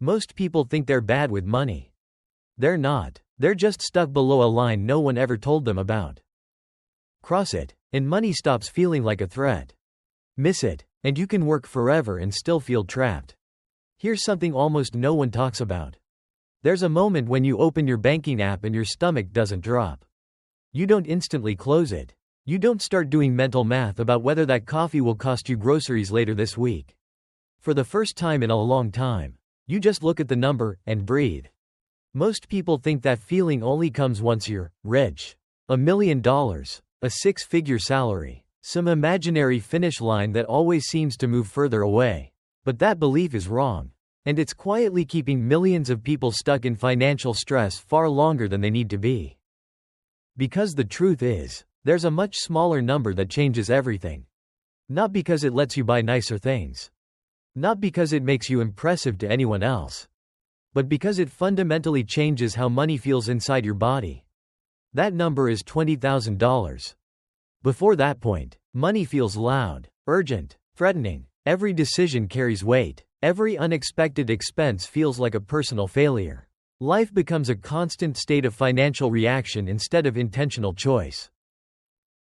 Most people think they're bad with money. They're not. They're just stuck below a line no one ever told them about. Cross it, and money stops feeling like a threat. Miss it, and you can work forever and still feel trapped. Here's something almost no one talks about. There's a moment when you open your banking app and your stomach doesn't drop. You don't instantly close it. You don't start doing mental math about whether that coffee will cost you groceries later this week. For the first time in a long time, you just look at the number and breathe. Most people think that feeling only comes once you're rich. $1 million, a six-figure salary, some imaginary finish line that always seems to move further away. But that belief is wrong. And it's quietly keeping millions of people stuck in financial stress far longer than they need to be. Because the truth is, there's a much smaller number that changes everything. Not because it lets you buy nicer things. Not because it makes you impressive to anyone else. But because it fundamentally changes how money feels inside your body. That number is $20,000. Before that point, money feels loud, urgent, threatening. Every decision carries weight. Every unexpected expense feels like a personal failure. Life becomes a constant state of financial reaction instead of intentional choice.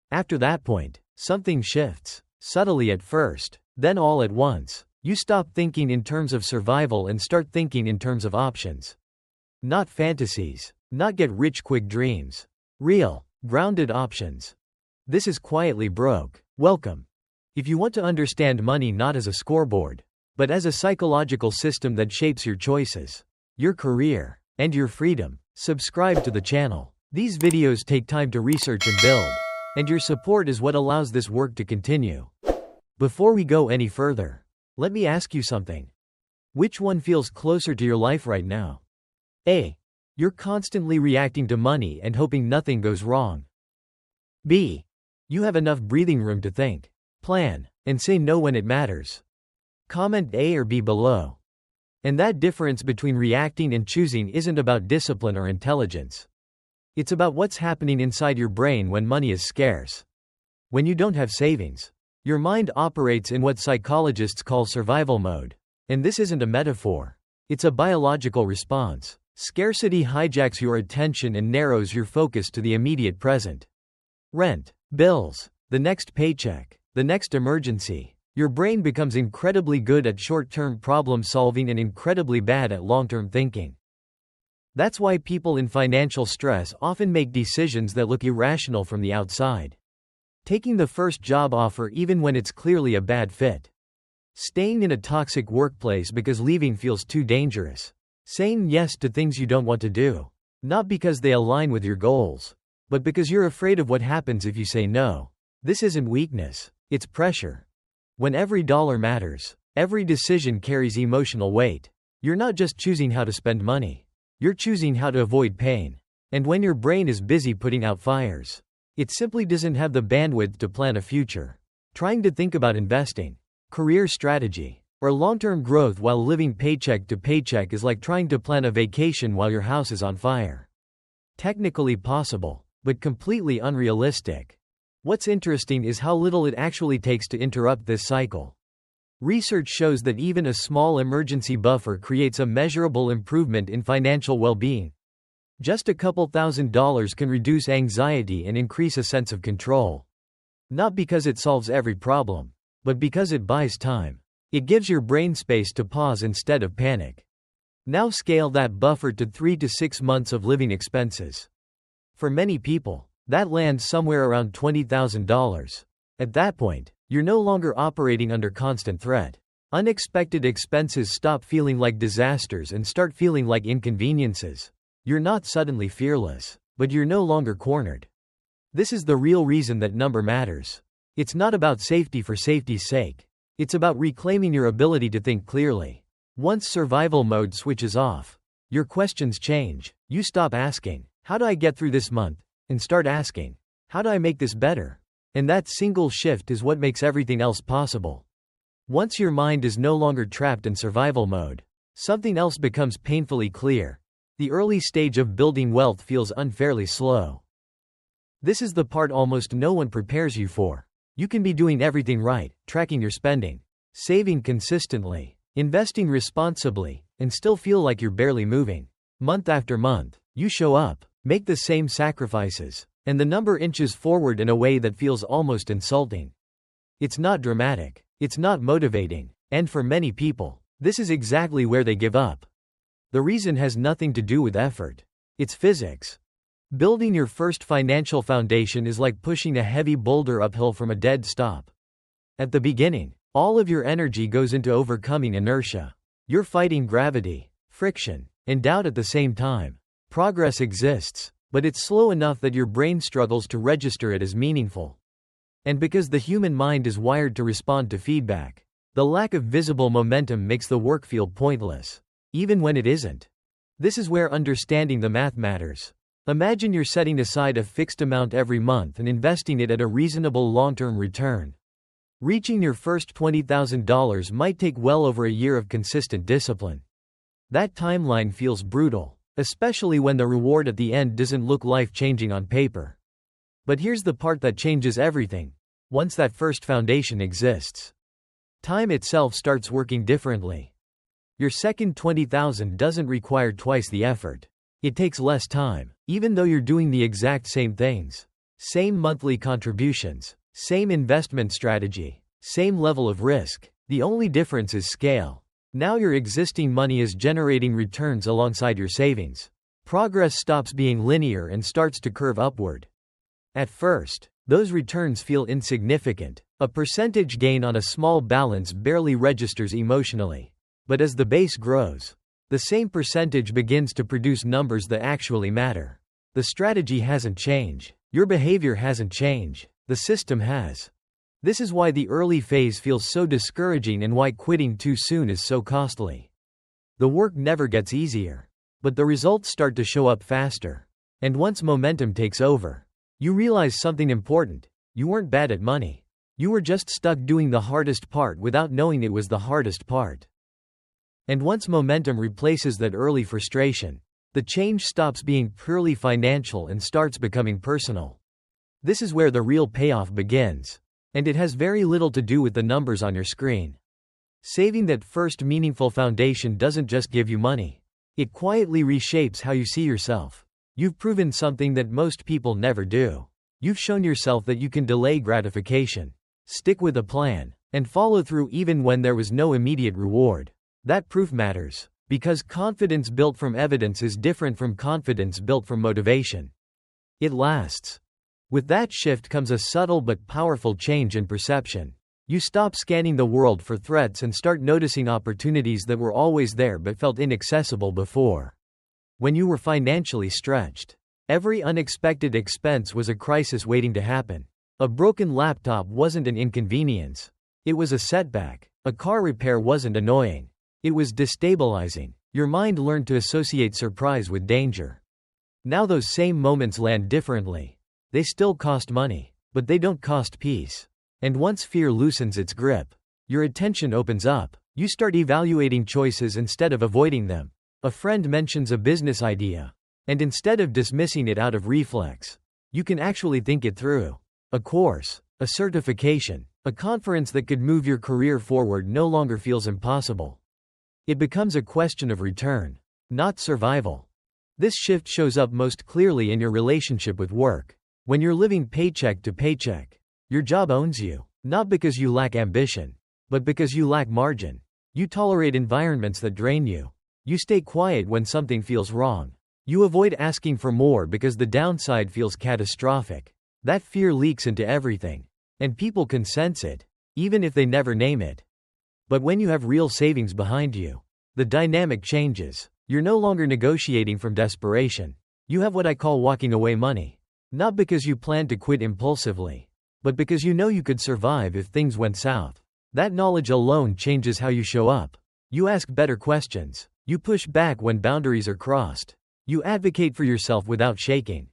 After that point, something shifts. Subtly at first, then all at once. You stop thinking in terms of survival and start thinking in terms of options. Not fantasies. Not get-rich-quick dreams. Real, grounded options. This is Quietly Broke. Welcome. If you want to understand money not as a scoreboard, but as a psychological system that shapes your choices, your career, and your freedom, subscribe to the channel. These videos take time to research and build, and your support is what allows this work to continue. Before we go any further, let me ask you something. Which one feels closer to your life right now? A. You're constantly reacting to money and hoping nothing goes wrong. B. You have enough breathing room to think, plan, and say no when it matters. Comment A or B below. And that difference between reacting and choosing isn't about discipline or intelligence. It's about what's happening inside your brain when money is scarce. When you don't have savings, your mind operates in what psychologists call survival mode. And this isn't a metaphor. It's a biological response. Scarcity hijacks your attention and narrows your focus to the immediate present. Rent, bills, the next paycheck, the next emergency. Your brain becomes incredibly good at short-term problem solving and incredibly bad at long-term thinking. That's why people in financial stress often make decisions that look irrational from the outside. Taking the first job offer even when it's clearly a bad fit. Staying in a toxic workplace because leaving feels too dangerous. Saying yes to things you don't want to do. Not because they align with your goals, but because you're afraid of what happens if you say no. This isn't weakness, it's pressure. When every dollar matters, every decision carries emotional weight. You're not just choosing how to spend money. You're choosing how to avoid pain. And when your brain is busy putting out fires, it simply doesn't have the bandwidth to plan a future. Trying to think about investing, career strategy, or long-term growth while living paycheck to paycheck is like trying to plan a vacation while your house is on fire. Technically possible, but completely unrealistic. What's interesting is how little it actually takes to interrupt this cycle. Research shows that even a small emergency buffer creates a measurable improvement in financial well-being. Just a couple $1,000s can reduce anxiety and increase a sense of control. Not because it solves every problem, but because it buys time. It gives your brain space to pause instead of panic. Now scale that buffer to 3 to 6 months of living expenses. For many people, that lands somewhere around $20,000. At that point, you're no longer operating under constant threat. Unexpected expenses stop feeling like disasters and start feeling like inconveniences. You're not suddenly fearless, but you're no longer cornered. This is the real reason that number matters. It's not about safety for safety's sake. It's about reclaiming your ability to think clearly. Once survival mode switches off, your questions change. You stop asking, "How do I get through this month?" and start asking, "How do I make this better?" And that single shift is what makes everything else possible. Once your mind is no longer trapped in survival mode, something else becomes painfully clear. The early stage of building wealth feels unfairly slow. This is the part almost no one prepares you for. You can be doing everything right, tracking your spending, saving consistently, investing responsibly, and still feel like you're barely moving. Month after month, you show up, make the same sacrifices, and the number inches forward in a way that feels almost insulting. It's not dramatic, it's not motivating, and for many people, this is exactly where they give up. The reason has nothing to do with effort. It's physics. Building your first financial foundation is like pushing a heavy boulder uphill from a dead stop. At the beginning, all of your energy goes into overcoming inertia. You're fighting gravity, friction, and doubt at the same time. Progress exists, but it's slow enough that your brain struggles to register it as meaningful. And because the human mind is wired to respond to feedback, the lack of visible momentum makes the work feel pointless, even when it isn't. This is where understanding the math matters. Imagine you're setting aside a fixed amount every month and investing it at a reasonable long-term return. Reaching your first $20,000 might take well over a year of consistent discipline. That timeline feels brutal, especially when the reward at the end doesn't look life-changing on paper. But here's the part that changes everything. Once that first foundation exists, time itself starts working differently. Your second $20,000 doesn't require twice the effort. It takes less time, even though you're doing the exact same things. Same monthly contributions, same investment strategy, same level of risk. The only difference is scale. Now your existing money is generating returns alongside your savings. Progress stops being linear and starts to curve upward. At first, those returns feel insignificant. A percentage gain on a small balance barely registers emotionally. But as the base grows, the same percentage begins to produce numbers that actually matter. The strategy hasn't changed. Your behavior hasn't changed. The system has. This is why the early phase feels so discouraging and why quitting too soon is so costly. The work never gets easier, but the results start to show up faster. And once momentum takes over, you realize something important. You weren't bad at money. You were just stuck doing the hardest part without knowing it was the hardest part. And once momentum replaces that early frustration, the change stops being purely financial and starts becoming personal. This is where the real payoff begins. And it has very little to do with the numbers on your screen. Saving that first meaningful foundation doesn't just give you money. It quietly reshapes how you see yourself. You've proven something that most people never do. You've shown yourself that you can delay gratification, stick with a plan, and follow through even when there was no immediate reward. That proof matters, because confidence built from evidence is different from confidence built from motivation. It lasts. With that shift comes a subtle but powerful change in perception. You stop scanning the world for threats and start noticing opportunities that were always there but felt inaccessible before. When you were financially stretched, every unexpected expense was a crisis waiting to happen. A broken laptop wasn't an inconvenience. It was a setback. A car repair wasn't annoying. It was destabilizing. Your mind learned to associate surprise with danger. Now those same moments land differently. They still cost money, but they don't cost peace. And once fear loosens its grip, your attention opens up. You start evaluating choices instead of avoiding them. A friend mentions a business idea, and instead of dismissing it out of reflex, you can actually think it through. A course, a certification, a conference that could move your career forward no longer feels impossible. It becomes a question of return, not survival. This shift shows up most clearly in your relationship with work. When you're living paycheck to paycheck, your job owns you, not because you lack ambition, but because you lack margin. You tolerate environments that drain you. You stay quiet when something feels wrong. You avoid asking for more because the downside feels catastrophic. That fear leaks into everything. And people can sense it, even if they never name it. But when you have real savings behind you, the dynamic changes. You're no longer negotiating from desperation. You have what I call walking away money. Not because you plan to quit impulsively, but because you know you could survive if things went south. That knowledge alone changes how you show up. You ask better questions. You push back when boundaries are crossed. You advocate for yourself without shaking.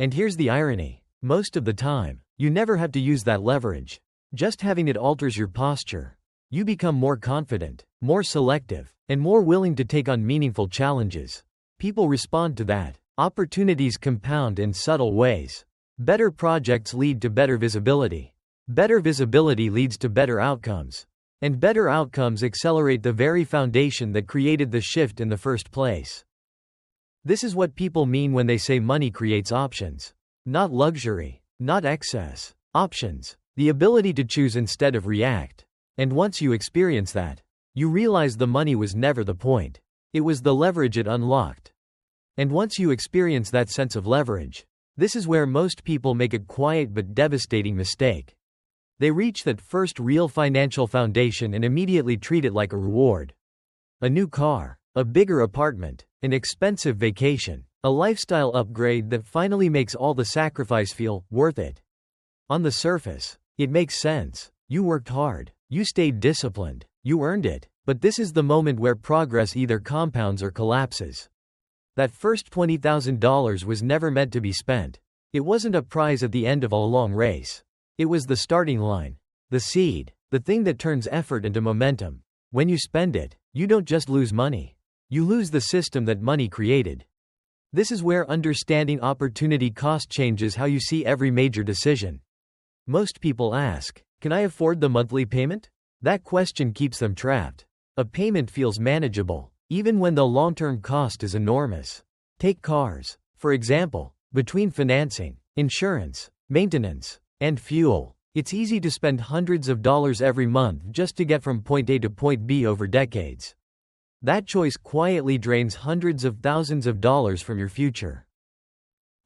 And here's the irony. Most of the time, you never have to use that leverage. Just having it alters your posture. You become more confident, more selective, and more willing to take on meaningful challenges. People respond to that. Opportunities compound in subtle ways. Better projects lead to better visibility. Better visibility leads to better outcomes. And better outcomes accelerate the very foundation that created the shift in the first place. This is what people mean when they say money creates options. Not luxury, not excess. Options. The ability to choose instead of react. And once you experience that, you realize the money was never the point. It was the leverage it unlocked. And once you experience that sense of leverage, this is where most people make a quiet but devastating mistake. They reach that first real financial foundation and immediately treat it like a reward. A new car, a bigger apartment, an expensive vacation, a lifestyle upgrade that finally makes all the sacrifice feel worth it. On the surface, it makes sense. You worked hard, you stayed disciplined, you earned it, but this is the moment where progress either compounds or collapses. That first $20,000 was never meant to be spent. It wasn't a prize at the end of a long race. It was the starting line, the seed, the thing that turns effort into momentum. When you spend it, you don't just lose money. You lose the system that money created. This is where understanding opportunity cost changes how you see every major decision. Most people ask, can I afford the monthly payment? That question keeps them trapped. A payment feels manageable, even when the long-term cost is enormous. Take cars, for example. Between financing, insurance, maintenance, and fuel, it's easy to spend hundreds of dollars every month just to get from point A to point B over decades. That choice quietly drains hundreds of thousands of dollars from your future.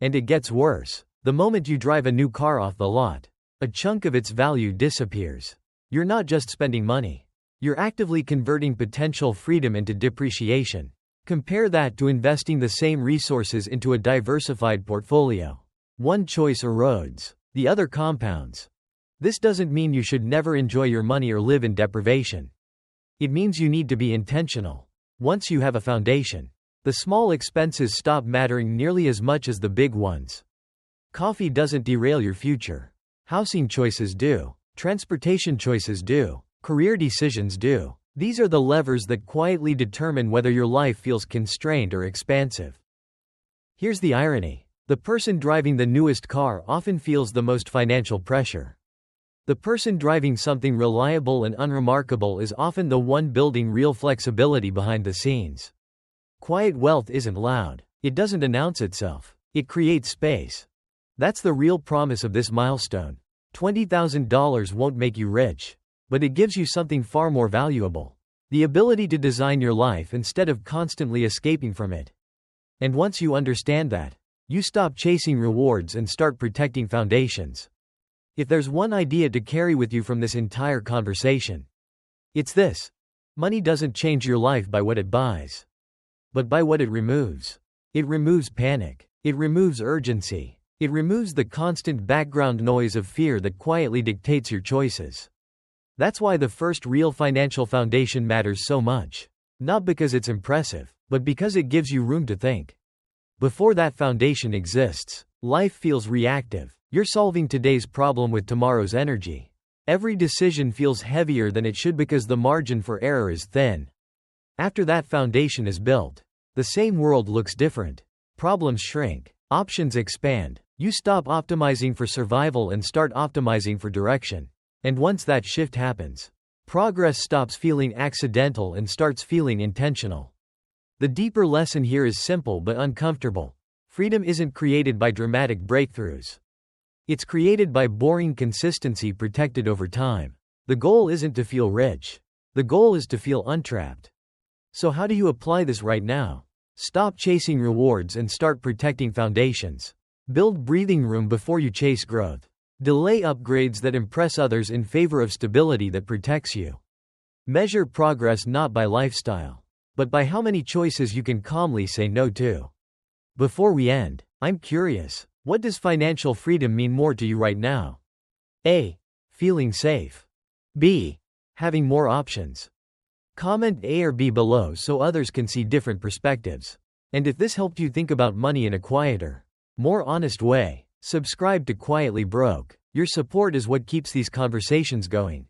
And it gets worse. The moment you drive a new car off the lot, a chunk of its value disappears. You're not just spending money. You're actively converting potential freedom into depreciation. Compare that to investing the same resources into a diversified portfolio. One choice erodes, the other compounds. This doesn't mean you should never enjoy your money or live in deprivation. It means you need to be intentional. Once you have a foundation, the small expenses stop mattering nearly as much as the big ones. Coffee doesn't derail your future. Housing choices do. Transportation choices do. Career decisions do. These are the levers that quietly determine whether your life feels constrained or expansive. Here's the irony. The person driving the newest car often feels the most financial pressure. The person driving something reliable and unremarkable is often the one building real flexibility behind the scenes. Quiet wealth isn't loud. It doesn't announce itself. It creates space. That's the real promise of this milestone. $20,000 won't make you rich, but it gives you something far more valuable. The ability to design your life instead of constantly escaping from it. And once you understand that, you stop chasing rewards and start protecting foundations. If there's one idea to carry with you from this entire conversation, it's this. Money doesn't change your life by what it buys, but by what it removes. It removes panic. It removes urgency. It removes the constant background noise of fear that quietly dictates your choices. That's why the first real financial foundation matters so much. Not because it's impressive, but because it gives you room to think. Before that foundation exists, life feels reactive. You're solving today's problem with tomorrow's energy. Every decision feels heavier than it should because the margin for error is thin. After that foundation is built, the same world looks different. Problems shrink. Options expand. You stop optimizing for survival and start optimizing for direction. And once that shift happens, progress stops feeling accidental and starts feeling intentional. The deeper lesson here is simple but uncomfortable. Freedom isn't created by dramatic breakthroughs. It's created by boring consistency protected over time. The goal isn't to feel rich. The goal is to feel untrapped. So how do you apply this right now? Stop chasing rewards and start protecting foundations. Build breathing room before you chase growth. Delay upgrades that impress others in favor of stability that protects you. Measure progress not by lifestyle, but by how many choices you can calmly say no to. Before we end, I'm curious, what does financial freedom mean more to you right now? A. Feeling safe. B. Having more options. Comment A or B below so others can see different perspectives. And if this helped you think about money in a quieter, more honest way, subscribe to Quietly Broke. Your support is what keeps these conversations going.